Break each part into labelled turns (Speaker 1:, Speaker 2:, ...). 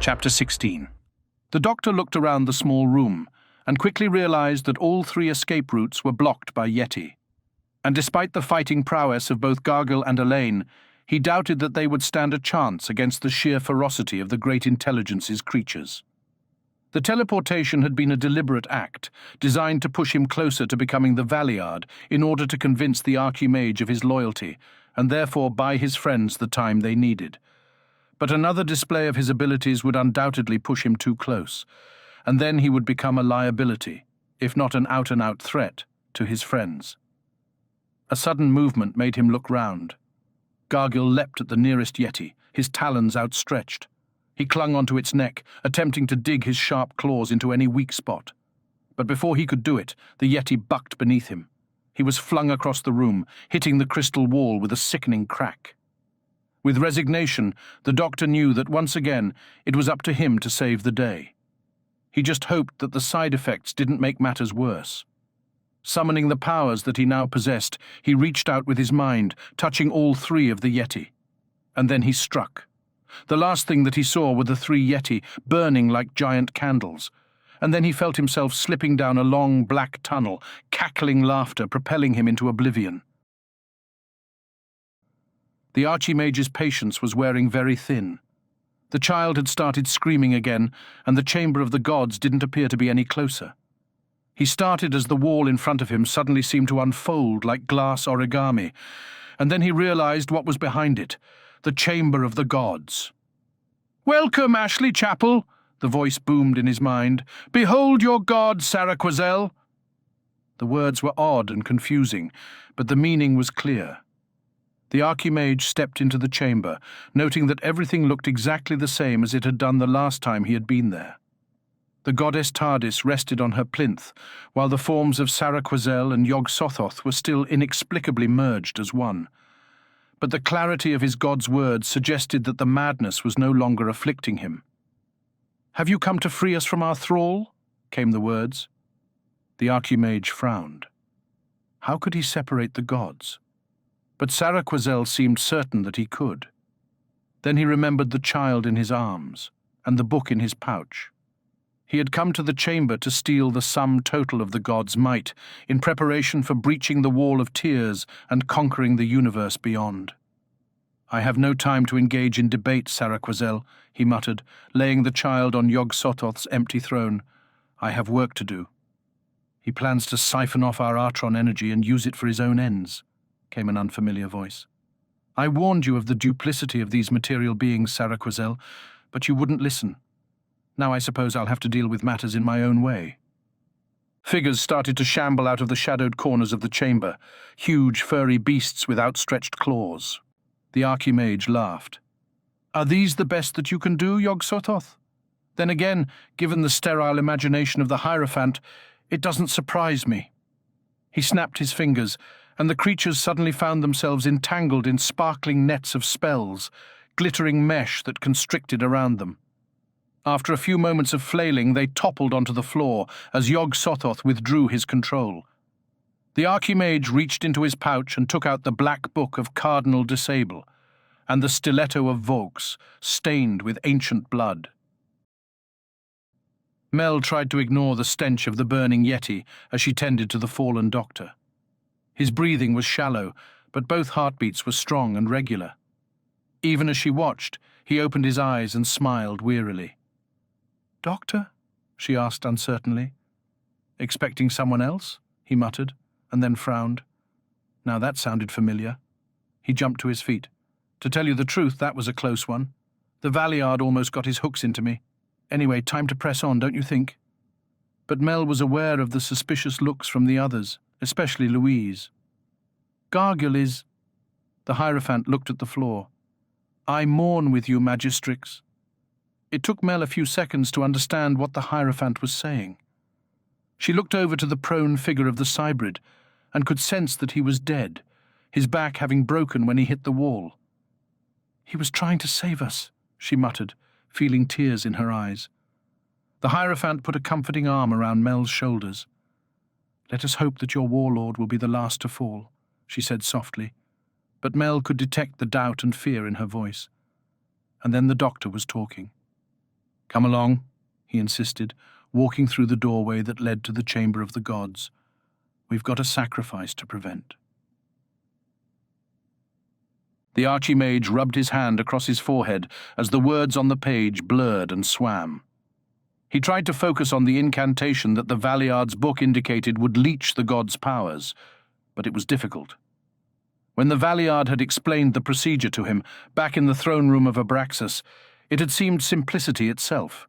Speaker 1: Chapter 16. The doctor looked around the small room and quickly realized that all three escape routes were blocked by Yeti. And despite the fighting prowess of both Gargill and Elaine, he doubted that they would stand a chance against the sheer ferocity of the Great Intelligence's creatures. The teleportation had been a deliberate act, designed to push him closer to becoming the Valiard in order to convince the Archimage of his loyalty, and therefore buy his friends the time they needed. But another display of his abilities would undoubtedly push him too close, and then he would become a liability, if not an out-and-out threat, to his friends. A sudden movement made him look round. Gargill leapt at the nearest Yeti, his talons outstretched. He clung onto its neck, attempting to dig his sharp claws into any weak spot. But before he could do it, the Yeti bucked beneath him. He was flung across the room, hitting the crystal wall with a sickening crack. With resignation, the doctor knew that once again it was up to him to save the day. He just hoped that the side effects didn't make matters worse. Summoning the powers that he now possessed, he reached out with his mind, touching all three of the Yeti. And then he struck. The last thing that he saw were the three Yeti burning like giant candles. And then he felt himself slipping down a long black tunnel, cackling laughter propelling him into oblivion. The Archimage's patience was wearing very thin. The child had started screaming again, and the chamber of the gods didn't appear to be any closer. He started as the wall in front of him suddenly seemed to unfold like glass origami, and then he realized what was behind it, the chamber of the gods. "Welcome, Ashley Chapel," the voice boomed in his mind. "Behold your god, Saraquazel." The words were odd and confusing, but the meaning was clear. The Archimage stepped into the chamber, noting that everything looked exactly the same as it had done the last time he had been there. The goddess Tardis rested on her plinth, while the forms of Saraquazel and Yog-Sothoth were still inexplicably merged as one. But the clarity of his god's words suggested that the madness was no longer afflicting him. "Have you come to free us from our thrall?" came the words. The Archimage frowned. How could he separate the gods? But Saraquazel seemed certain that he could. Then he remembered the child in his arms, and the book in his pouch. He had come to the chamber to steal the sum total of the gods' might, in preparation for breaching the wall of tears and conquering the universe beyond. "I have no time to engage in debate, Saraquazel," he muttered, laying the child on Yog-Sothoth's empty throne. "I have work to do." "He plans to siphon off our Artron energy and use it for his own ends," came an unfamiliar voice. "I warned you of the duplicity of these material beings, Saraquazel, but you wouldn't listen. Now I suppose I'll have to deal with matters in my own way." Figures started to shamble out of the shadowed corners of the chamber, huge furry beasts with outstretched claws. The Archimage laughed. "Are these the best that you can do, Yog-Sothoth? Then again, given the sterile imagination of the Hierophant, it doesn't surprise me." He snapped his fingers, and the creatures suddenly found themselves entangled in sparkling nets of spells, glittering mesh that constricted around them. After a few moments of flailing, they toppled onto the floor as Yog-Sothoth withdrew his control. The Archimage reached into his pouch and took out the black book of Cardinal Disable and the stiletto of Vaux, stained with ancient blood. Mel tried to ignore the stench of the burning Yeti as she tended to the fallen doctor. His breathing was shallow, but both heartbeats were strong and regular. Even as she watched, he opened his eyes and smiled wearily. "Doctor?" she asked uncertainly. "Expecting someone else?" he muttered, and then frowned. Now that sounded familiar. He jumped to his feet. "To tell you the truth, that was a close one. The Valiard almost got his hooks into me. Anyway, time to press on, don't you think?" But Mel was aware of the suspicious looks from the others, especially Louise. "Gargill is—" The Hierophant looked at the floor. "I mourn with you, Magistrix." It took Mel a few seconds to understand what the Hierophant was saying. She looked over to the prone figure of the Cybrid and could sense that he was dead, his back having broken when he hit the wall. "He was trying to save us," she muttered, feeling tears in her eyes. The Hierophant put a comforting arm around Mel's shoulders. "Let us hope that your warlord will be the last to fall," she said softly, but Mel could detect the doubt and fear in her voice. And then the doctor was talking. Come along, he insisted, walking through the doorway that led to the chamber of the gods. We've got a sacrifice to prevent. The archimage rubbed his hand across his forehead as the words on the page blurred and swam. He tried to focus on the incantation that the Valeyard's book indicated would leech the god's powers, but it was difficult. When the Valeyard had explained the procedure to him, back in the throne room of Abraxas, it had seemed simplicity itself.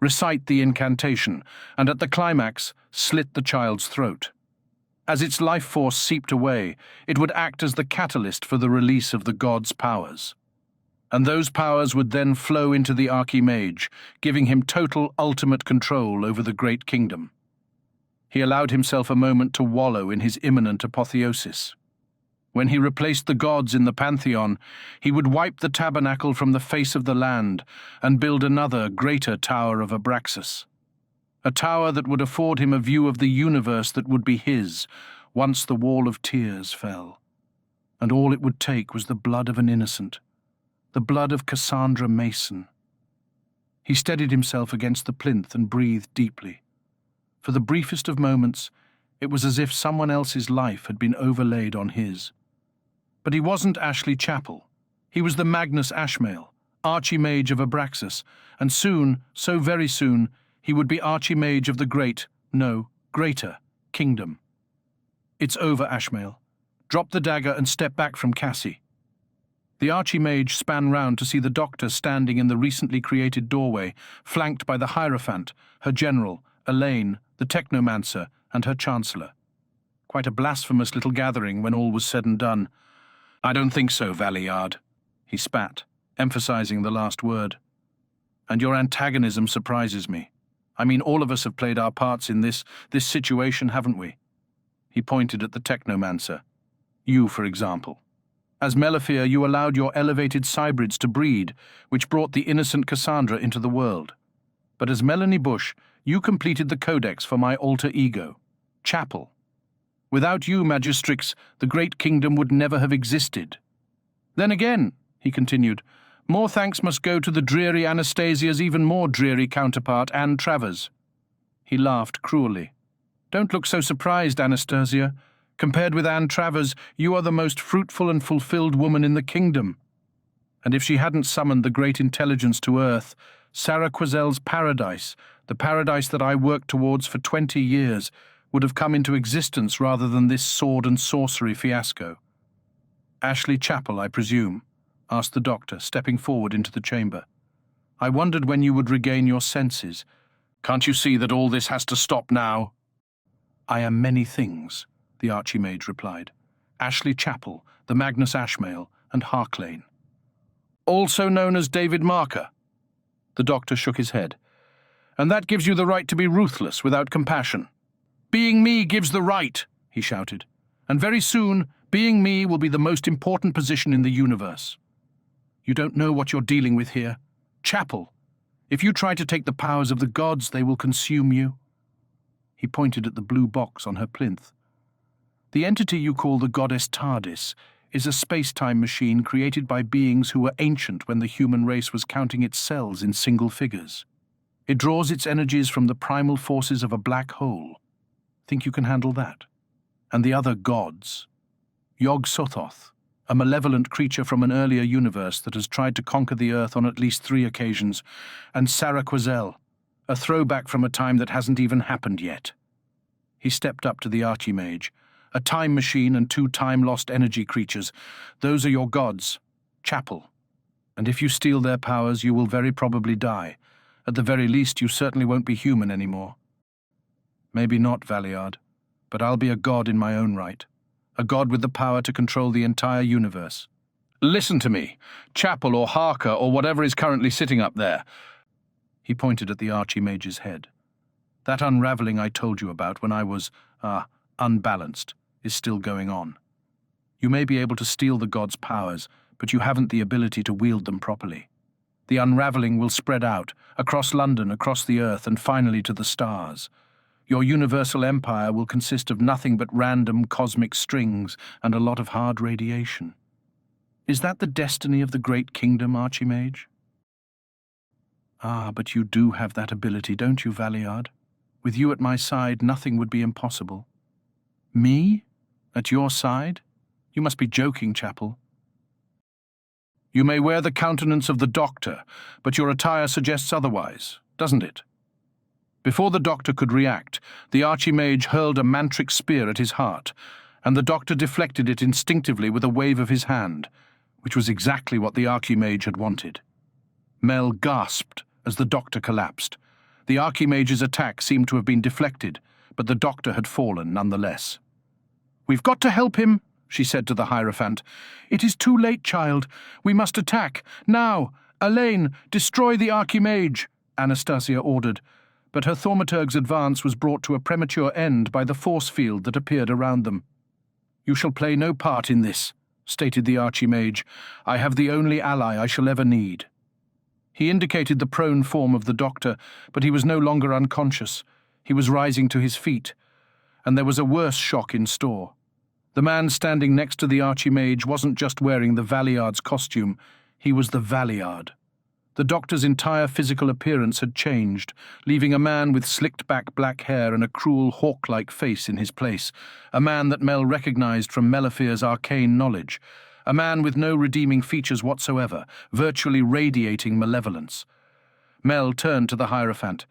Speaker 1: Recite the incantation, and at the climax, slit the child's throat. As its life force seeped away, it would act as the catalyst for the release of the god's powers. And those powers would then flow into the archimage, giving him total, ultimate control over the great kingdom. He allowed himself a moment to wallow in his imminent apotheosis. When he replaced the gods in the pantheon, he would wipe the tabernacle from the face of the land and build another, greater tower of Abraxas. A tower that would afford him a view of the universe that would be his, once the wall of tears fell. And all it would take was the blood of an innocent, the blood of Cassandra Mason. He steadied himself against the plinth and breathed deeply. For the briefest of moments, it was as if someone else's life had been overlaid on his. But he wasn't Ashley Chapel. He was the Magnus Ashmael, archimage of Abraxas, and soon, so very soon, he would be archimage of the greater kingdom. It's over, Ashmael. Drop the dagger and step back from Cassie. The archimage span round to see the doctor standing in the recently created doorway, flanked by the Hierophant, her general, Elaine, the technomancer, and her chancellor. Quite a blasphemous little gathering when all was said and done. I don't think so, Valeyard, he spat, emphasizing the last word. And your antagonism surprises me. I mean, all of us have played our parts in this situation, haven't we? He pointed at the technomancer. You, for example. As Melifere, you allowed your elevated cybrids to breed, which brought the innocent Cassandra into the world. But as Melanie Bush, you completed the codex for my alter ego, Chapel. Without you, Magistrix, the great kingdom would never have existed. Then again, he continued, more thanks must go to the dreary Anastasia's even more dreary counterpart, Anne Travers. He laughed cruelly. Don't look so surprised, Anastasia. Compared with Anne Travers, you are the most fruitful and fulfilled woman in the kingdom. And if she hadn't summoned the great intelligence to Earth, Sarah Quazel's paradise, the paradise that I worked towards for 20 years, would have come into existence rather than this sword and sorcery fiasco. Ashley Chapel, I presume? Asked the doctor, stepping forward into the chamber. I wondered when you would regain your senses. Can't you see that all this has to stop now? I am many things, the archimage replied. Ashley Chapel, the Magnus Ashmael, and Harklane. Also known as David Marker. The doctor shook his head. And that gives you the right to be ruthless without compassion. Being me gives the right, he shouted. And very soon, being me will be the most important position in the universe. You don't know what you're dealing with here. Chapel. If you try to take the powers of the gods, they will consume you. He pointed at the blue box on her plinth. The entity you call the goddess TARDIS is a space-time machine created by beings who were ancient when the human race was counting its cells in single figures. It draws its energies from the primal forces of a black hole. Think you can handle that? And the other gods. Yog-Sothoth, a malevolent creature from an earlier universe that has tried to conquer the Earth on at least 3 occasions, and Sarah Quazel, a throwback from a time that hasn't even happened yet. He stepped up to the archimage. A time machine and 2 time-lost energy creatures. Those are your gods, Chapel. And if you steal their powers, you will very probably die. At the very least, you certainly won't be human anymore. Maybe not, Valeyard, but I'll be a god in my own right. A god with the power to control the entire universe. Listen to me, Chapel or Harker or whatever is currently sitting up there. He pointed at the archimage's head. That unraveling I told you about when I was, unbalanced, is still going on. You may be able to steal the gods' powers, but you haven't the ability to wield them properly. The unraveling will spread out, across London, across the Earth, and finally to the stars. Your universal empire will consist of nothing but random cosmic strings and a lot of hard radiation. Is that the destiny of the great kingdom, Archimage? Ah, but you do have that ability, don't you, Valeyard? With you at my side, nothing would be impossible. Me? At your side? You must be joking, Chapel. You may wear the countenance of the doctor, but your attire suggests otherwise, doesn't it? Before the doctor could react, the archimage hurled a mantric spear at his heart, and the doctor deflected it instinctively with a wave of his hand, which was exactly what the archimage had wanted. Mel gasped as the doctor collapsed. The archimage's attack seemed to have been deflected, but the doctor had fallen nonetheless. "We've got to help him," she said to the Hierophant. "It is too late, child. We must attack. Now! Elaine, destroy the archimage," Anastasia ordered, but her thaumaturg's advance was brought to a premature end by the force field that appeared around them. "You shall play no part in this," stated the archimage. "I have the only ally I shall ever need." He indicated the prone form of the doctor, but he was no longer unconscious. He was rising to his feet, and there was a worse shock in store. The man standing next to the archimage wasn't just wearing the Valeyard's costume, he was the Valeyard. The doctor's entire physical appearance had changed, leaving a man with slicked-back black hair and a cruel hawk-like face in his place, a man that Mel recognized from Melifear's arcane knowledge, a man with no redeeming features whatsoever, virtually radiating malevolence. Mel turned to the Hierophant.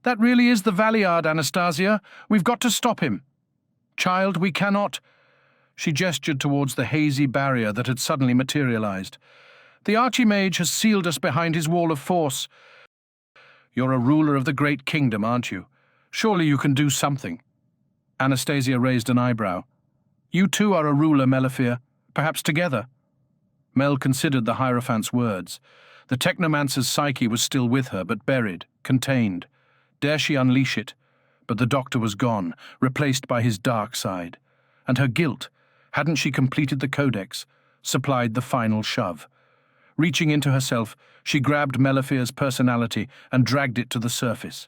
Speaker 1: "That really is the Valeyard, Anastasia. We've got to stop him." "Child, we cannot—" She gestured towards the hazy barrier that had suddenly materialized. "The archimage has sealed us behind his wall of force." "You're a ruler of the great kingdom, aren't you? Surely you can do something." Anastasia raised an eyebrow. "You too are a ruler, Melifear. Perhaps together." Mel considered the Hierophant's words. The technomancer's psyche was still with her, but buried, contained. Dare she unleash it? But the doctor was gone, replaced by his dark side. And her guilt, hadn't she completed the codex, supplied the final shove. Reaching into herself, she grabbed Melifear's personality and dragged it to the surface.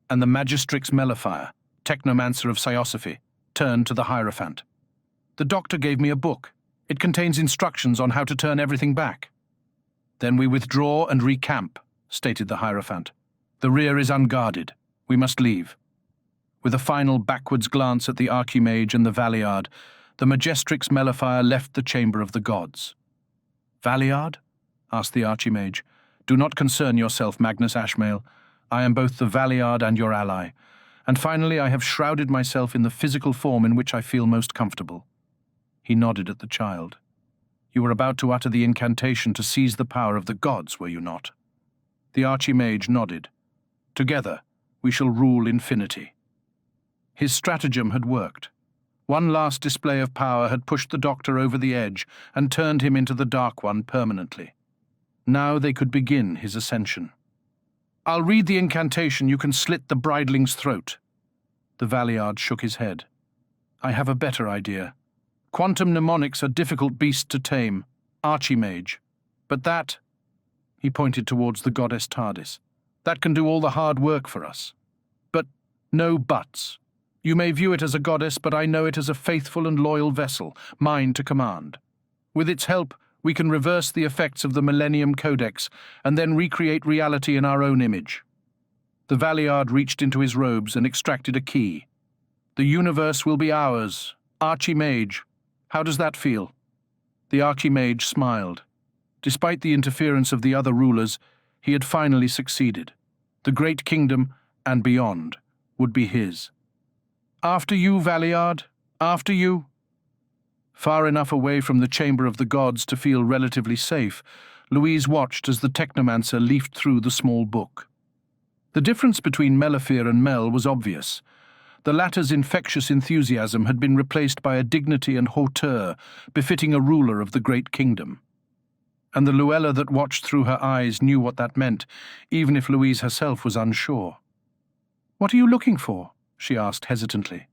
Speaker 1: And the Magistrix Melifier, technomancer of Psyosophy, turned to the Hierophant. "The doctor gave me a book. It contains instructions on how to turn everything back." "Then we withdraw and recamp," stated the Hierophant. "The rear is unguarded. We must leave." With a final backwards glance at the Archimage and the Valeyard, the Magistrix Melifier left the Chamber of the Gods. "Valeyard?" asked the Archimage. "Do not concern yourself, Magnus Ashmael. I am both the Valeyard and your ally. And finally, I have shrouded myself in the physical form in which I feel most comfortable." He nodded at the child. "You were about to utter the incantation to seize the power of the gods, were you not?" The Archimage nodded. "Together, we shall rule infinity." His stratagem had worked. One last display of power had pushed the doctor over the edge and turned him into the Dark One permanently. Now they could begin his ascension. "I'll read the incantation. You can slit the bridling's throat." The Valeyard shook his head. "I have a better idea. Quantum mnemonics are difficult beasts to tame, Archimage. But that," he pointed towards the goddess Tardis, "that can do all the hard work for us. But no buts. You may view it as a goddess, but I know it as a faithful and loyal vessel, mine to command. With its help, we can reverse the effects of the Millennium Codex and then recreate reality in our own image." The Valeyard reached into his robes and extracted a key. "The universe will be ours, Archimage. How does that feel?" The Archimage smiled. Despite the interference of the other rulers, he had finally succeeded. The great kingdom, and beyond, would be his. "After you, Valeyard, after you." Far enough away from the Chamber of the Gods to feel relatively safe, Louise watched as the technomancer leafed through the small book. The difference between Melifear and Mel was obvious. The latter's infectious enthusiasm had been replaced by a dignity and hauteur befitting a ruler of the great kingdom. And the Luella that watched through her eyes knew what that meant, even if Louise herself was unsure. "What are you looking for?" she asked hesitantly.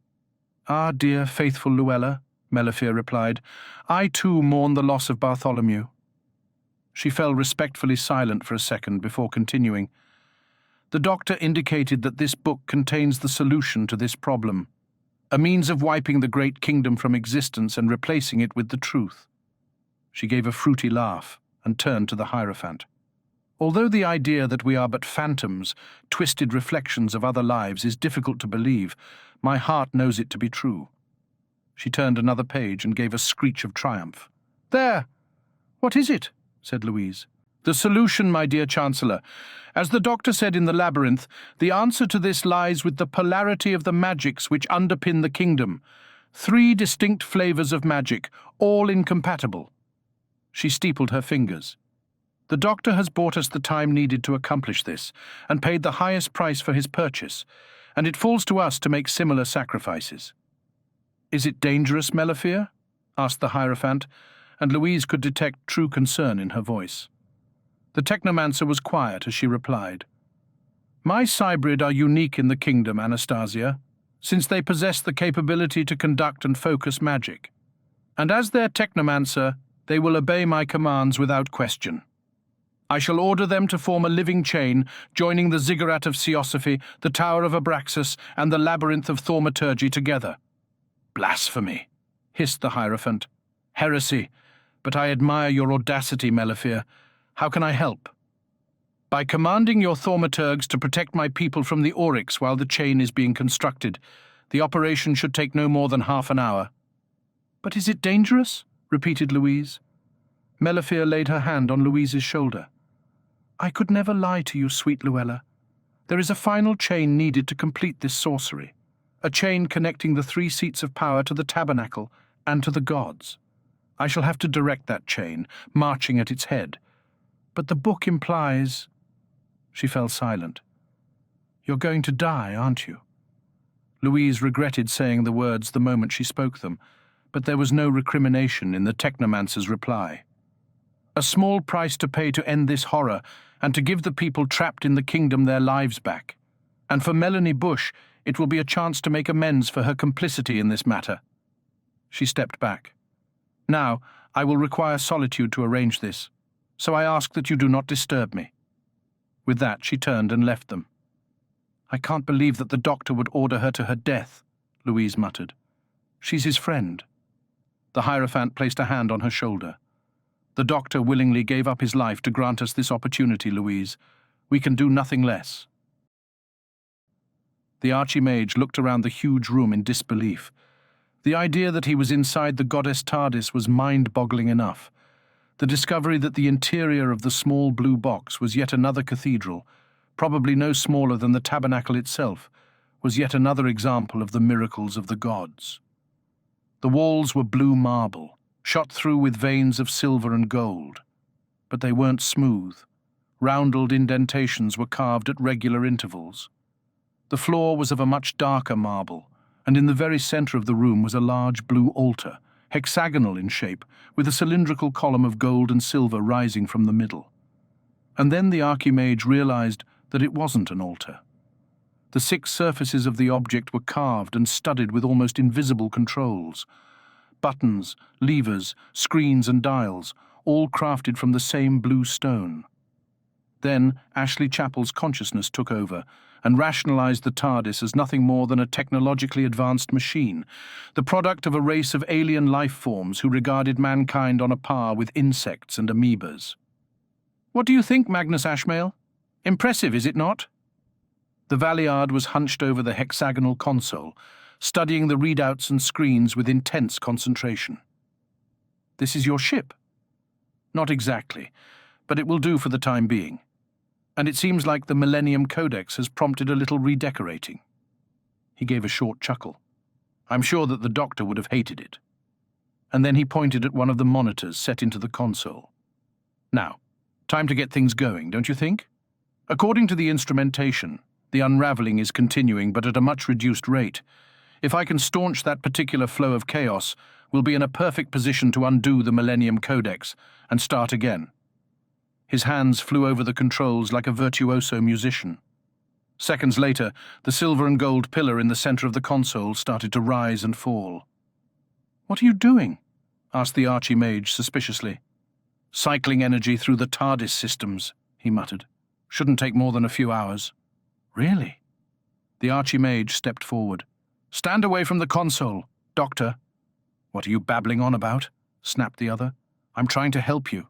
Speaker 1: "Ah, dear, faithful Luella," Melifear replied. "I too mourn the loss of Bartholomew." She fell respectfully silent for a second before continuing. "The doctor indicated that this book contains the solution to this problem, a means of wiping the great kingdom from existence and replacing it with the truth." She gave a fruity laugh and turned to the Hierophant. Although the idea that we are but phantoms, twisted reflections of other lives, is difficult to believe, my heart knows it to be true." She turned another page and gave a screech of triumph. "There! What is it?" said Louise. "The solution, my dear Chancellor. As the doctor said in the labyrinth, the answer to this lies with the polarity of the magics which underpin the kingdom. 3 distinct flavors of magic, all incompatible." She steepled her fingers. "The doctor has bought us the time needed to accomplish this, and paid the highest price for his purchase, and it falls to us to make similar sacrifices." "Is it dangerous, Melifere?" asked the Hierophant, and Louise could detect true concern in her voice. The technomancer was quiet as she replied. "My cybrid are unique in the kingdom, Anastasia, since they possess the capability to conduct and focus magic. And as their technomancer, they will obey my commands without question. I shall order them to form a living chain, joining the ziggurat of Theosophy, the Tower of Abraxas, and the labyrinth of Thaumaturgy together." "Blasphemy," hissed the Hierophant. "Heresy, but I admire your audacity, Melifere. How can I help?" "By commanding your thaumaturgs to protect my people from the Oryx while the chain is being constructed. The operation should take no more than half an hour." "But is it dangerous?" repeated Louise. Melifere laid her hand on Louise's shoulder. "I could never lie to you, sweet Luella. There is a final chain needed to complete this sorcery, a chain connecting the 3 seats of power to the tabernacle and to the gods. I shall have to direct that chain, marching at its head. But the book implies—" She fell silent. "You're going to die, aren't you?" Louise regretted saying the words the moment she spoke them, but there was no recrimination in the technomancer's reply. "A small price to pay to end this horror, and to give the people trapped in the kingdom their lives back. And for Melanie Bush, it will be a chance to make amends for her complicity in this matter." She stepped back. "Now, I will require solitude to arrange this, so I ask that you do not disturb me." With that, she turned and left them. "I can't believe that the doctor would order her to her death," Louise muttered. "She's his friend." The Hierophant placed a hand on her shoulder. "The doctor willingly gave up his life to grant us this opportunity, Louise. We can do nothing less." The Archimage looked around the huge room in disbelief. The idea that he was inside the goddess TARDIS was mind-boggling enough. The discovery that the interior of the small blue box was yet another cathedral, probably no smaller than the tabernacle itself, was yet another example of the miracles of the gods. The walls were blue marble, shot through with veins of silver and gold. But they weren't smooth. Rounded indentations were carved at regular intervals. The floor was of a much darker marble, and in the very center of the room was a large blue altar, hexagonal in shape, with a cylindrical column of gold and silver rising from the middle. And then the Archimage realized that it wasn't an altar. The 6 surfaces of the object were carved and studded with almost invisible controls. Buttons, levers, screens and dials, all crafted from the same blue stone. Then Ashley Chapel's consciousness took over and rationalized the TARDIS as nothing more than a technologically advanced machine, the product of a race of alien life forms who regarded mankind on a par with insects and amoebas. "What do you think, Magnus Ashmael? Impressive, is it not?" The Valeyard was hunched over the hexagonal console, studying the readouts and screens with intense concentration. "This is your ship?" "Not exactly, but it will do for the time being. And it seems like the Millennium Codex has prompted a little redecorating." He gave a short chuckle. "I'm sure that the doctor would have hated it." And then he pointed at one of the monitors set into the console. "Now, time to get things going, don't you think? According to the instrumentation, the unraveling is continuing, but at a much reduced rate. If I can staunch that particular flow of chaos, we'll be in a perfect position to undo the Millennium Codex and start again." His hands flew over the controls like a virtuoso musician. Seconds later, the silver and gold pillar in the center of the console started to rise and fall. "What are you doing?" asked the Archimage suspiciously. "Cycling energy through the TARDIS systems," he muttered. "Shouldn't take more than a few hours." "Really?" The Archimage stepped forward. "Stand away from the console, Doctor." "What are you babbling on about?" snapped the other. "I'm trying to help you."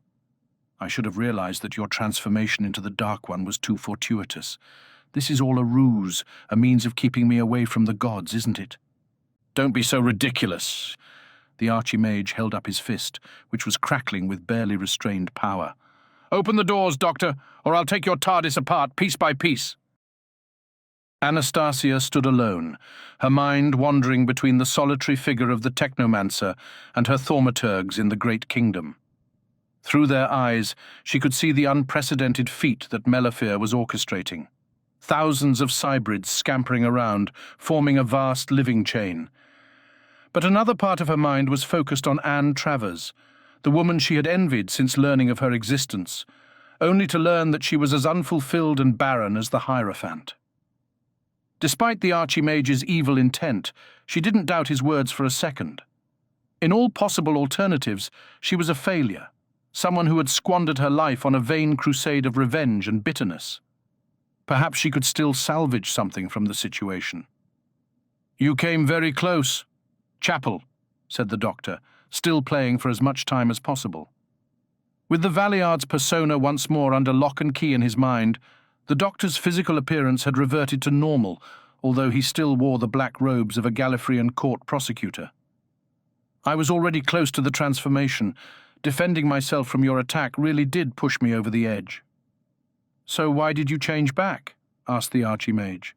Speaker 1: I should have realized that your transformation into the Dark One was too fortuitous. This is all a ruse, a means of keeping me away from the gods, isn't it? Don't be so ridiculous. The Archimage held up his fist, which was crackling with barely restrained power. Open the doors, Doctor, or I'll take your TARDIS apart piece by piece. Anastasia stood alone, her mind wandering between the solitary figure of the technomancer and her thaumaturgs in the Great Kingdom. Through their eyes, she could see the unprecedented feat that Melafir was orchestrating. Thousands of cybrids scampering around, forming a vast living chain. But another part of her mind was focused on Anne Travers, the woman she had envied since learning of her existence, only to learn that she was as unfulfilled and barren as the Hierophant. Despite the Archimage's evil intent, she didn't doubt his words for a second. In all possible alternatives, she was a failure, someone who had squandered her life on a vain crusade of revenge and bitterness. Perhaps she could still salvage something from the situation. You came very close. Chapel, said the Doctor, still playing for as much time as possible. With the Valeyard's persona once more under lock and key in his mind, the Doctor's physical appearance had reverted to normal, although he still wore the black robes of a Gallifreyan court prosecutor. I was already close to the transformation. Defending myself from your attack really did push me over the edge. So why did you change back? Asked the Archimage.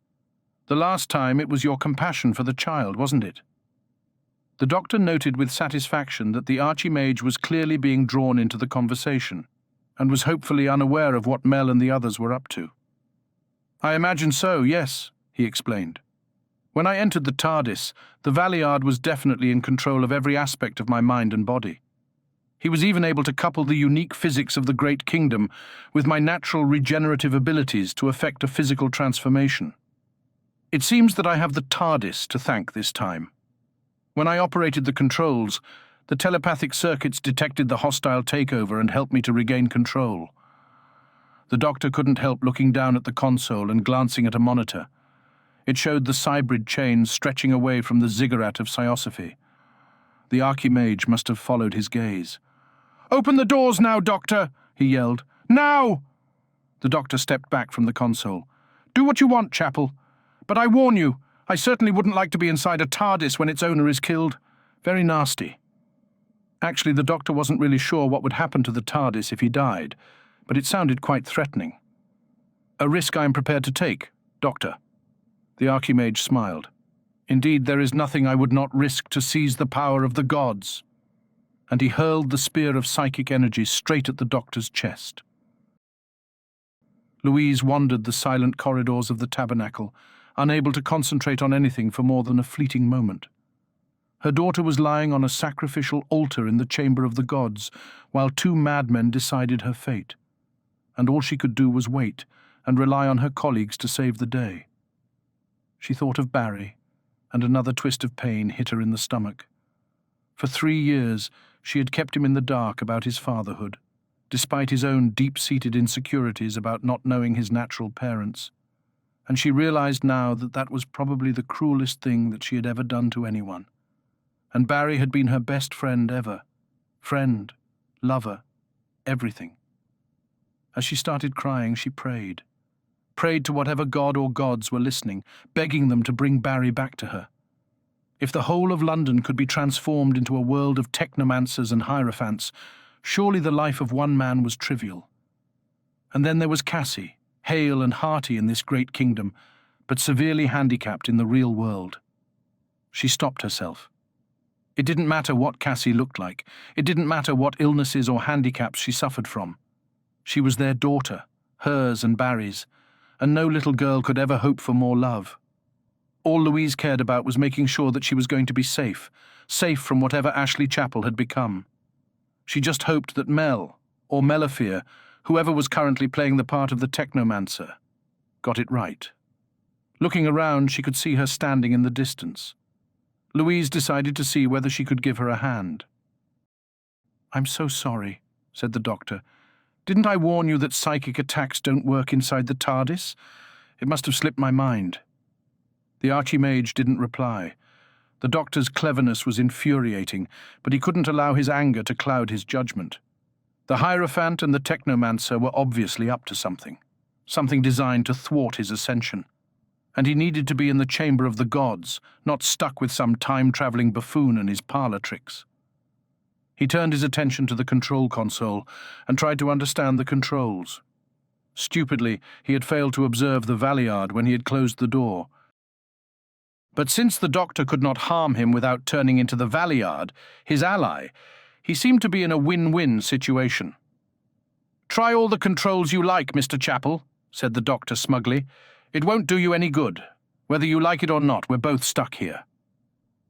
Speaker 1: The last time it was your compassion for the child, wasn't it? The Doctor noted with satisfaction that the Archimage was clearly being drawn into the conversation, and was hopefully unaware of what Mel and the others were up to. I imagine so, yes, he explained. When I entered the TARDIS, the Valeyard was definitely in control of every aspect of my mind and body. He was even able to couple the unique physics of the Great Kingdom with my natural regenerative abilities to effect a physical transformation. It seems that I have the TARDIS to thank this time. When I operated the controls, the telepathic circuits detected the hostile takeover and helped me to regain control. The Doctor couldn't help looking down at the console and glancing at a monitor. It showed the cybrid chain stretching away from the ziggurat of Psyosophy. The Archimage must have followed his gaze. "Open the doors now, Doctor!" he yelled. "Now!" The Doctor stepped back from the console. "Do what you want, Chapel. But I warn you, I certainly wouldn't like to be inside a TARDIS when its owner is killed. Very nasty." Actually, the Doctor wasn't really sure what would happen to the TARDIS if he died, but it sounded quite threatening. "A risk I am prepared to take, Doctor." The Archimage smiled. "Indeed, there is nothing I would not risk to seize the power of the gods." And he hurled the spear of psychic energy straight at the Doctor's chest. Louise wandered the silent corridors of the tabernacle, unable to concentrate on anything for more than a fleeting moment. Her daughter was lying on a sacrificial altar in the chamber of the gods, while two madmen decided her fate. And all she could do was wait and rely on her colleagues to save the day. She thought of Barry, and another twist of pain hit her in the stomach. For 3 years, she had kept him in the dark about his fatherhood, despite his own deep-seated insecurities about not knowing his natural parents. And she realized now that that was probably the cruelest thing that she had ever done to anyone. And Barry had been her best friend ever. Friend, lover, everything. As she started crying, she prayed. Prayed to whatever god or gods were listening, begging them to bring Barry back to her. If the whole of London could be transformed into a world of technomancers and hierophants, surely the life of one man was trivial. And then there was Cassie, hale and hearty in this great kingdom, but severely handicapped in the real world. She stopped herself. It didn't matter what Cassie looked like. It didn't matter what illnesses or handicaps she suffered from. She was their daughter, hers and Barry's, and no little girl could ever hope for more love. All Louise cared about was making sure that she was going to be safe from whatever Ashley Chapel had become. She just hoped that Mel, or Melafir, whoever was currently playing the part of the technomancer, got it right. Looking around, she could see her standing in the distance. Louise decided to see whether she could give her a hand. "I'm so sorry," said the Doctor. "Didn't I warn you that psychic attacks don't work inside the TARDIS? It must have slipped my mind." The Archimage didn't reply. The Doctor's cleverness was infuriating, but he couldn't allow his anger to cloud his judgment. The Hierophant and the Technomancer were obviously up to something designed to thwart his ascension. And he needed to be in the chamber of the gods, not stuck with some time-traveling buffoon and his parlor tricks. He turned his attention to the control console and tried to understand the controls. Stupidly, he had failed to observe the Valeyard when he had closed the door. But since the Doctor could not harm him without turning into the Valeyard, his ally, he seemed to be in a win-win situation. "Try all the controls you like, Mr. Chapel," said the Doctor smugly. "It won't do you any good. Whether you like it or not, we're both stuck here."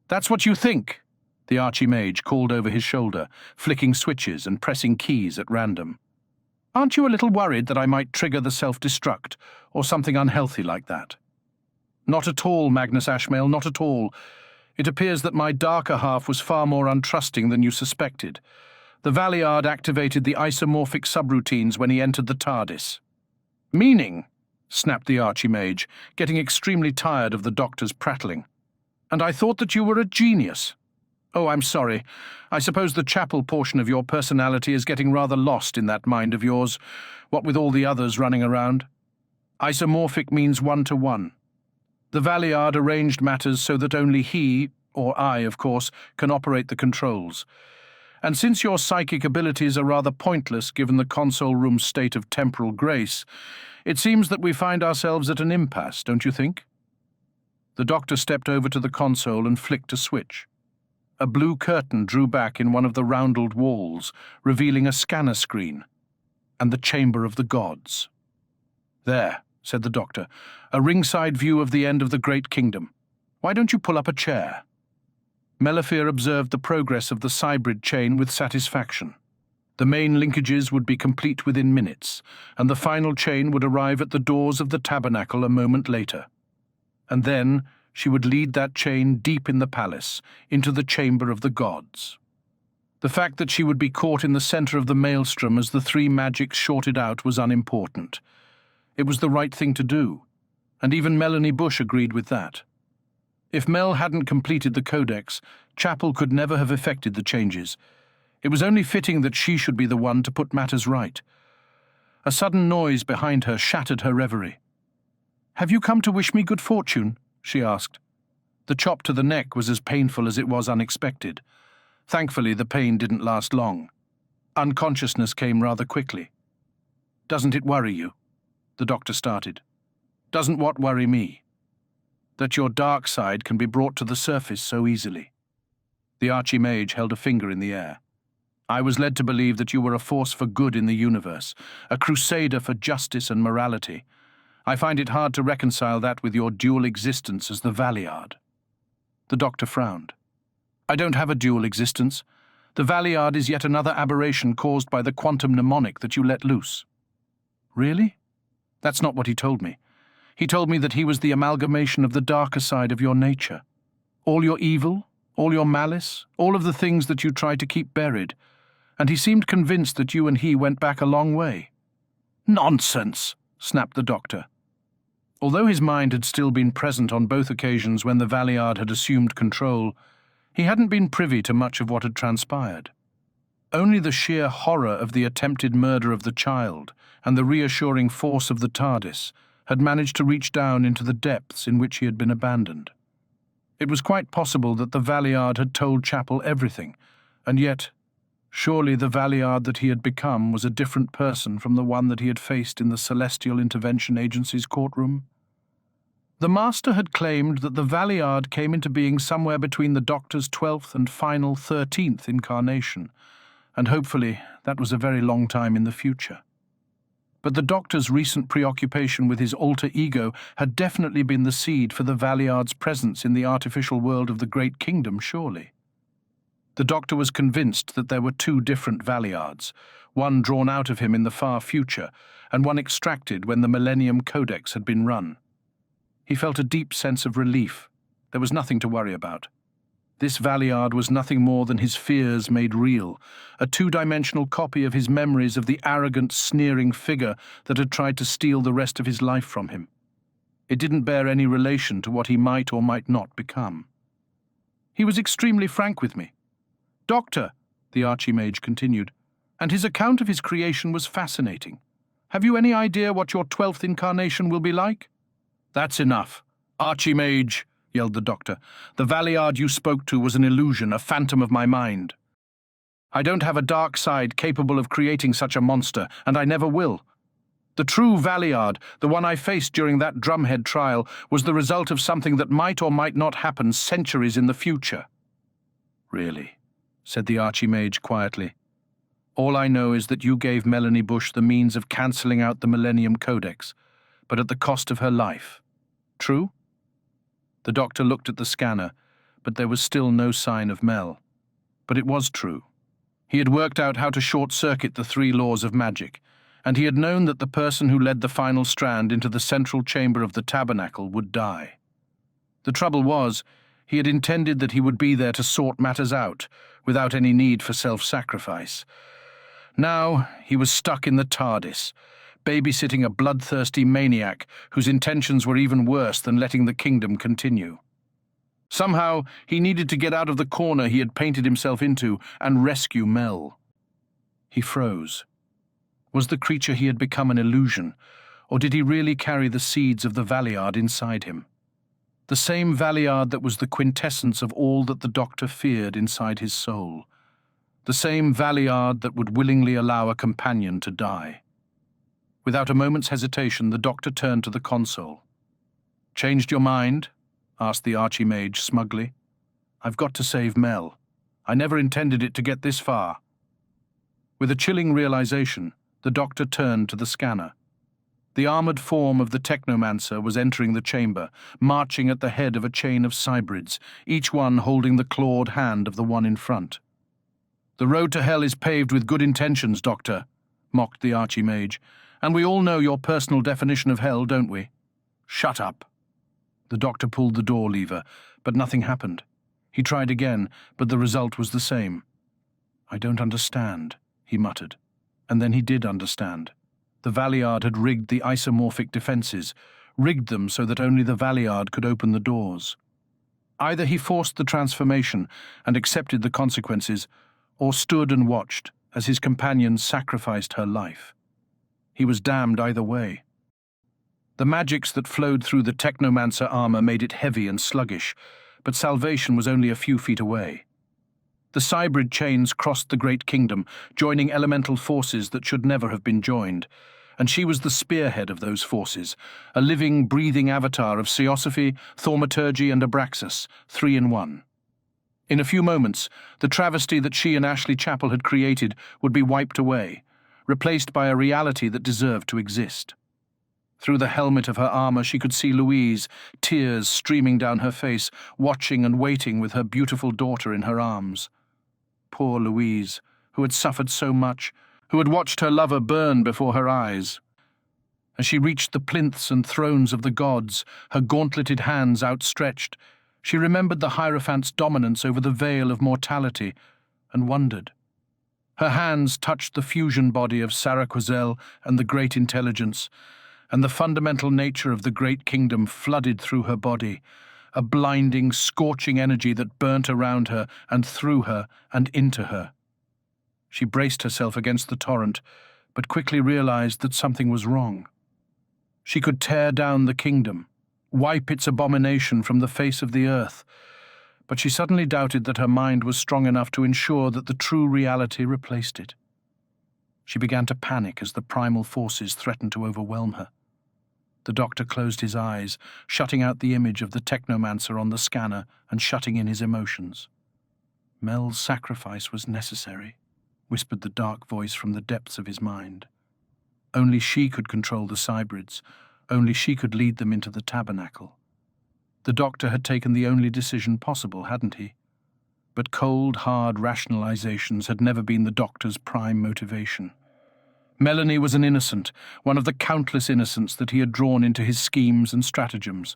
Speaker 1: "That's what you think," the Archimage called over his shoulder, flicking switches and pressing keys at random. "Aren't you a little worried that I might trigger the self-destruct, or something unhealthy like that?" "Not at all, Magnus Ashmael, not at all. It appears that my darker half was far more untrusting than you suspected. The Valeyard activated the isomorphic subroutines when he entered the TARDIS." "Meaning?" snapped the Archimage, getting extremely tired of the Doctor's prattling. "And I thought that you were a genius. Oh, I'm sorry. I suppose the chapel portion of your personality is getting rather lost in that mind of yours, what with all the others running around. Isomorphic means one-to-one. The Valeyard arranged matters so that only he, or I, of course, can operate the controls. And since your psychic abilities are rather pointless given the console room's state of temporal grace, it seems that we find ourselves at an impasse, don't you think?" The Doctor stepped over to the console and flicked a switch. A blue curtain drew back in one of the roundelled walls, revealing a scanner screen and the chamber of the gods. "There," said the Doctor, "a ringside view of the end of the Great Kingdom. Why don't you pull up a chair?" Melifere observed the progress of the Cybrid chain with satisfaction. The main linkages would be complete within minutes, and the final chain would arrive at the doors of the tabernacle a moment later. And then she would lead that chain deep in the palace, into the chamber of the gods. The fact that she would be caught in the centre of the maelstrom as the three magics shorted out was unimportant. It was the right thing to do, and even Melanie Bush agreed with that. If Mel hadn't completed the codex, Chapel could never have effected the changes. It was only fitting that she should be the one to put matters right. A sudden noise behind her shattered her reverie. "Have you come to wish me good fortune?" she asked. The chop to the neck was as painful as it was unexpected. Thankfully, the pain didn't last long. Unconsciousness came rather quickly. "Doesn't it worry you?" the Doctor started. "Doesn't what worry me?" "That your dark side can be brought to the surface so easily." The Archimage held a finger in the air. "I was led to believe that you were a force for good in the universe, a crusader for justice and morality. I find it hard to reconcile that with your dual existence as the Valeyard." The Doctor frowned. "I don't have a dual existence. The Valeyard is yet another aberration caused by the quantum mnemonic that you let loose." "Really?" "That's not what he told me. He told me that he was the amalgamation of the darker side of your nature. All your evil, all your malice, all of the things that you tried to keep buried. And he seemed convinced that you and he went back a long way." "Nonsense!" snapped the Doctor. Although his mind had still been present on both occasions when the Valeyard had assumed control, he hadn't been privy to much of what had transpired. Only the sheer horror of the attempted murder of the child and the reassuring force of the TARDIS had managed to reach down into the depths in which he had been abandoned. It was quite possible that the Valeyard had told Chapel everything, and yet, surely the Valeyard that he had become was a different person from the one that he had faced in the Celestial Intervention Agency's courtroom. The Master had claimed that the Valeyard came into being somewhere between the Doctor's 12th and final 13th incarnation, and hopefully that was a very long time in the future. But the Doctor's recent preoccupation with his alter ego had definitely been the seed for the Valeyard's presence in the artificial world of the Great Kingdom, surely. The Doctor was convinced that there were two different Valeyards, one drawn out of him in the far future, and one extracted when the Millennium Codex had been run. He felt a deep sense of relief. There was nothing to worry about. This Valeyard was nothing more than his fears made real, a two-dimensional copy of his memories of the arrogant, sneering figure that had tried to steal the rest of his life from him. It didn't bear any relation to what he might or might not become. He was extremely frank with me. "Doctor," the Archimage continued, And his account of his creation was fascinating. Have you any idea what your 12th incarnation will be like? That's enough. Archimage, yelled the doctor. The Valeyard you spoke to was an illusion, a phantom of my mind. I don't have a dark side capable of creating such a monster, and I never will. The true Valeyard, the one I faced during that drumhead trial, was the result of something that might or might not happen centuries in the future. Really, said the Archimage quietly. All I know is that you gave Melanie Bush the means of cancelling out the Millennium Codex, but at the cost of her life. True? The doctor looked at the scanner, but there was still no sign of Mel. But it was true. He had worked out how to short-circuit the 3 laws of magic, and he had known that the person who led the final strand into the central chamber of the tabernacle would die. The trouble was, he had intended that he would be there to sort matters out, without any need for self-sacrifice. Now he was stuck in the TARDIS, babysitting a bloodthirsty maniac whose intentions were even worse than letting the kingdom continue. Somehow he needed to get out of the corner he had painted himself into and rescue Mel. He froze. Was the creature he had become an illusion, or did he really carry the seeds of the Valeyard inside him? The same Valeyard that was the quintessence of all that the doctor feared inside his soul. The same Valeyard that would willingly allow a companion to die. Without a moment's hesitation, the doctor turned to the console. "Changed your mind?" asked the Archimage smugly. "I've got to save Mel. I never intended it to get this far." With a chilling realization, the doctor turned to the scanner. The armored form of the technomancer was entering the chamber, marching at the head of a chain of cybrids, each one holding the clawed hand of the one in front. "The road to hell is paved with good intentions, Doctor," mocked the Archimage, "and we all know your personal definition of hell, don't we?" "Shut up." The doctor pulled the door lever, but nothing happened. He tried again, but the result was the same. "I don't understand," he muttered. And then he did understand. The Valeyard had rigged the isomorphic defenses, rigged them so that only the Valeyard could open the doors. Either he forced the transformation and accepted the consequences, or stood and watched as his companion sacrificed her life. He was damned either way. The magics that flowed through the technomancer armor made it heavy and sluggish, but salvation was only a few feet away. The cybrid chains crossed the great kingdom, joining elemental forces that should never have been joined, and she was the spearhead of those forces, a living, breathing avatar of Theosophy, Thaumaturgy, and Abraxas, 3 in 1. In a few moments, the travesty that she and Ashley Chapel had created would be wiped away, replaced by a reality that deserved to exist. Through the helmet of her armor she could see Louise, tears streaming down her face, watching and waiting with her beautiful daughter in her arms. Poor Louise, who had suffered so much, who had watched her lover burn before her eyes. As she reached the plinths and thrones of the gods, her gauntleted hands outstretched, she remembered the Hierophant's dominance over the veil of mortality, and wondered. Her hands touched the fusion body of Sarah Quazel and the Great Intelligence, and the fundamental nature of the Great Kingdom flooded through her body, a blinding, scorching energy that burnt around her and through her and into her. She braced herself against the torrent, but quickly realized that something was wrong. She could tear down the kingdom, wipe its abomination from the face of the earth, but she suddenly doubted that her mind was strong enough to ensure that the true reality replaced it. She began to panic as the primal forces threatened to overwhelm her. The doctor closed his eyes, shutting out the image of the technomancer on the scanner and shutting in his emotions. Mel's sacrifice was necessary, whispered the dark voice from the depths of his mind. Only she could control the cybrids, only she could lead them into the tabernacle. The doctor had taken the only decision possible, hadn't he? But cold, hard rationalizations had never been the doctor's prime motivation. Melanie was an innocent, one of the countless innocents that he had drawn into his schemes and stratagems.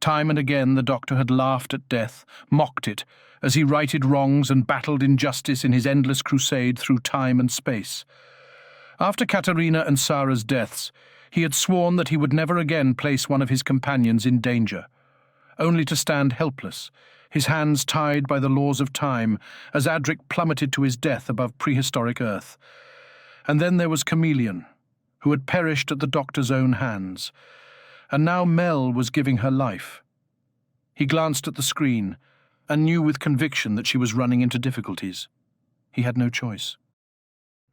Speaker 1: Time and again the doctor had laughed at death, mocked it, as he righted wrongs and battled injustice in his endless crusade through time and space. After Katerina and Sarah's deaths, he had sworn that he would never again place one of his companions in danger, only to stand helpless, his hands tied by the laws of time, as Adric plummeted to his death above prehistoric Earth. And then there was Chameleon, who had perished at the doctor's own hands. And now Mel was giving her life. He glanced at the screen and knew with conviction that she was running into difficulties. He had no choice.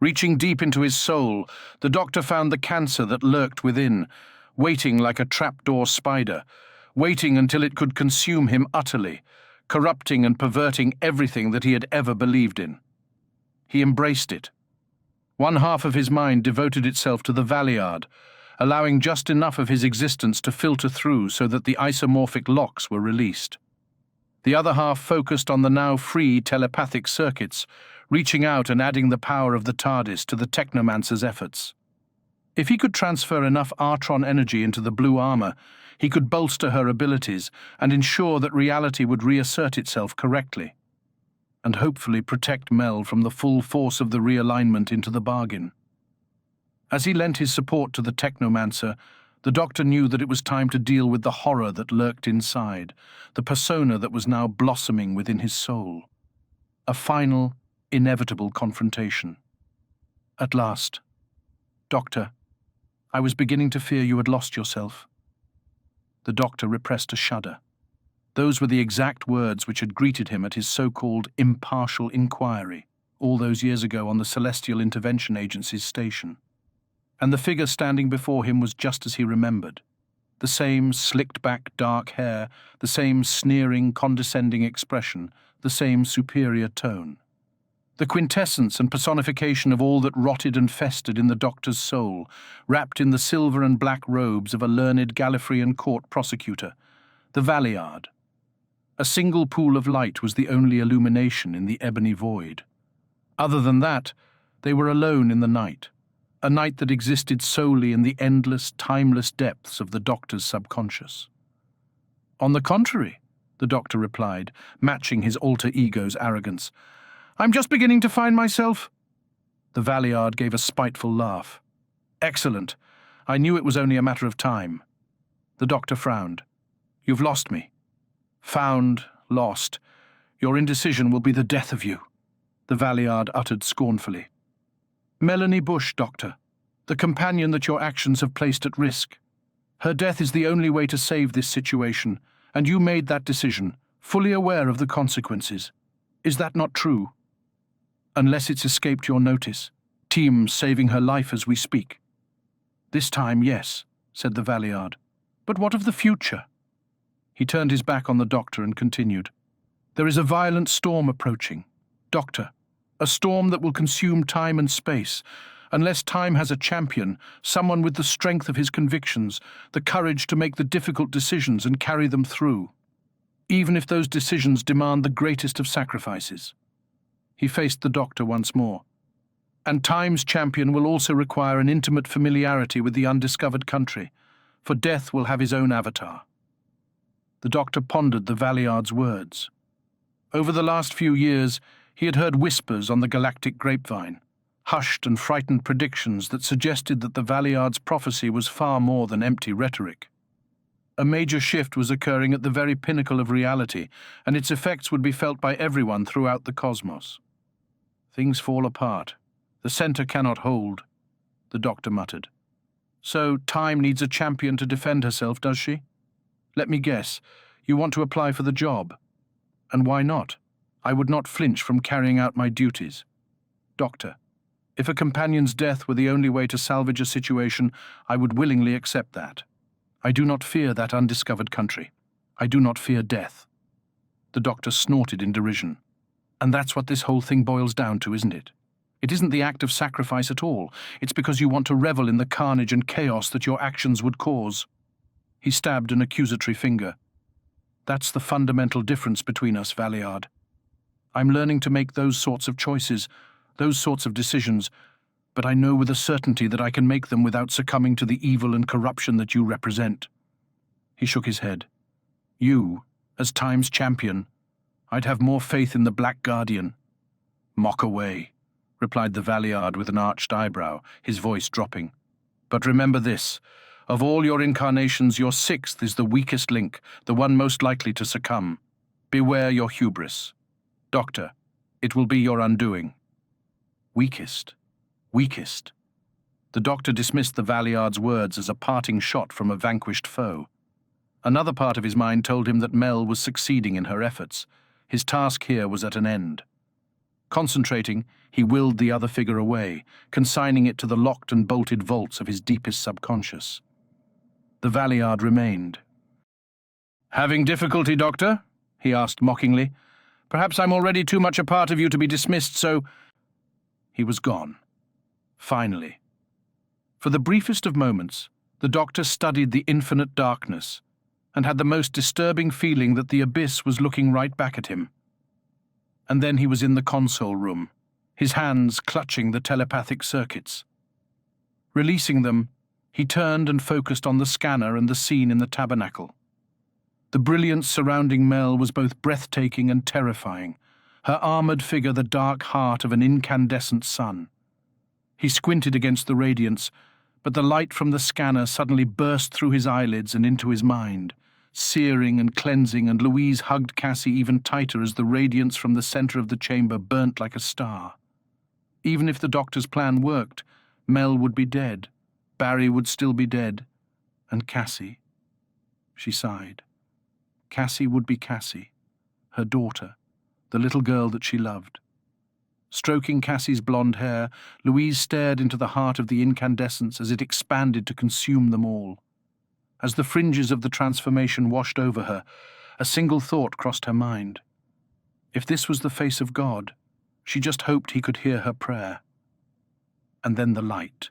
Speaker 1: Reaching deep into his soul, the doctor found the cancer that lurked within, waiting like a trapdoor spider, waiting until it could consume him utterly, corrupting and perverting everything that he had ever believed in. He embraced it. One half of his mind devoted itself to the Valeyard, allowing just enough of his existence to filter through so that the isomorphic locks were released. The other half focused on the now free telepathic circuits, reaching out and adding the power of the TARDIS to the Technomancer's efforts. If he could transfer enough Artron energy into the blue armor, he could bolster her abilities and ensure that reality would reassert itself correctly, and hopefully protect Mel from the full force of the realignment into the bargain. As he lent his support to the Technomancer, the doctor knew that it was time to deal with the horror that lurked inside, the persona that was now blossoming within his soul. A final, inevitable confrontation. At last. Doctor, I was beginning to fear you had lost yourself. The doctor repressed a shudder. Those were the exact words which had greeted him at his so-called impartial inquiry, all those years ago on the Celestial Intervention Agency's station. And the figure standing before him was just as he remembered. The same slicked-back dark hair, the same sneering, condescending expression, the same superior tone. The quintessence and personification of all that rotted and festered in the doctor's soul, wrapped in the silver and black robes of a learned Gallifreyan court prosecutor, the Valeyard. A single pool of light was the only illumination in the ebony void. Other than that, they were alone in the night, a night that existed solely in the endless, timeless depths of the doctor's subconscious. On the contrary, the doctor replied, matching his alter ego's arrogance, I'm just beginning to find myself. The Valeyard gave a spiteful laugh. Excellent. I knew it was only a matter of time. The doctor frowned. You've lost me. Found, lost. Your indecision will be the death of you, the Valeyard uttered scornfully. Melanie Bush, Doctor, the companion that your actions have placed at risk. Her death is the only way to save this situation, and you made that decision, fully aware of the consequences. Is that not true? Unless it's escaped your notice. Team's saving her life as we speak. This time, yes, said the Valeyard. But what of the future? He turned his back on the doctor and continued. There is a violent storm approaching. Doctor, a storm that will consume time and space, unless time has a champion, someone with the strength of his convictions, the courage to make the difficult decisions and carry them through, even if those decisions demand the greatest of sacrifices. He faced the doctor once more. And time's champion will also require an intimate familiarity with the undiscovered country, for death will have his own avatar. The doctor pondered the Valeyard's words. Over the last few years, he had heard whispers on the galactic grapevine, hushed and frightened predictions that suggested that the Valeyard's prophecy was far more than empty rhetoric. A major shift was occurring at the very pinnacle of reality, and its effects would be felt by everyone throughout the cosmos. Things fall apart. The center cannot hold, the doctor muttered. So time needs a champion to defend herself, does she? Let me guess, you want to apply for the job. And why not? I would not flinch from carrying out my duties. Doctor, if a companion's death were the only way to salvage a situation, I would willingly accept that. I do not fear that undiscovered country. I do not fear death. The doctor snorted in derision. And that's what this whole thing boils down to, isn't it? It isn't the act of sacrifice at all. It's because you want to revel in the carnage and chaos that your actions would cause. He stabbed an accusatory finger. That's the fundamental difference between us, Valeyard. I'm learning to make those sorts of choices, those sorts of decisions, but I know with a certainty that I can make them without succumbing to the evil and corruption that you represent. He shook his head. You, as time's champion, I'd have more faith in the Black Guardian. Mock away, replied the Valeyard with an arched eyebrow, his voice dropping. But remember this, of all your incarnations, your sixth is the weakest link, the one most likely to succumb. Beware your hubris. Doctor, it will be your undoing. Weakest, weakest. The doctor dismissed the Valeyard's words as a parting shot from a vanquished foe. Another part of his mind told him that Mel was succeeding in her efforts. His task here was at an end. Concentrating, he willed the other figure away, consigning it to the locked and bolted vaults of his deepest subconscious. The Valeyard remained. "Having difficulty, Doctor?" he asked mockingly. "Perhaps I'm already too much a part of you to be dismissed, so—" He was gone. Finally. For the briefest of moments, the doctor studied the infinite darkness and had the most disturbing feeling that the abyss was looking right back at him. And then he was in the console room, his hands clutching the telepathic circuits. Releasing them, he turned and focused on the scanner and the scene in the tabernacle. The brilliance surrounding Mel was both breathtaking and terrifying, her armored figure the dark heart of an incandescent sun. He squinted against the radiance, but the light from the scanner suddenly burst through his eyelids and into his mind, searing and cleansing, and Louise hugged Cassie even tighter as the radiance from the center of the chamber burnt like a star. Even if the doctor's plan worked, Mel would be dead, Barry would still be dead, and Cassie. She sighed. Cassie would be Cassie, her daughter, the little girl that she loved. Stroking Cassie's blonde hair, Louise stared into the heart of the incandescence as it expanded to consume them all. As the fringes of the transformation washed over her, a single thought crossed her mind. If this was the face of God, she just hoped he could hear her prayer. And then the light.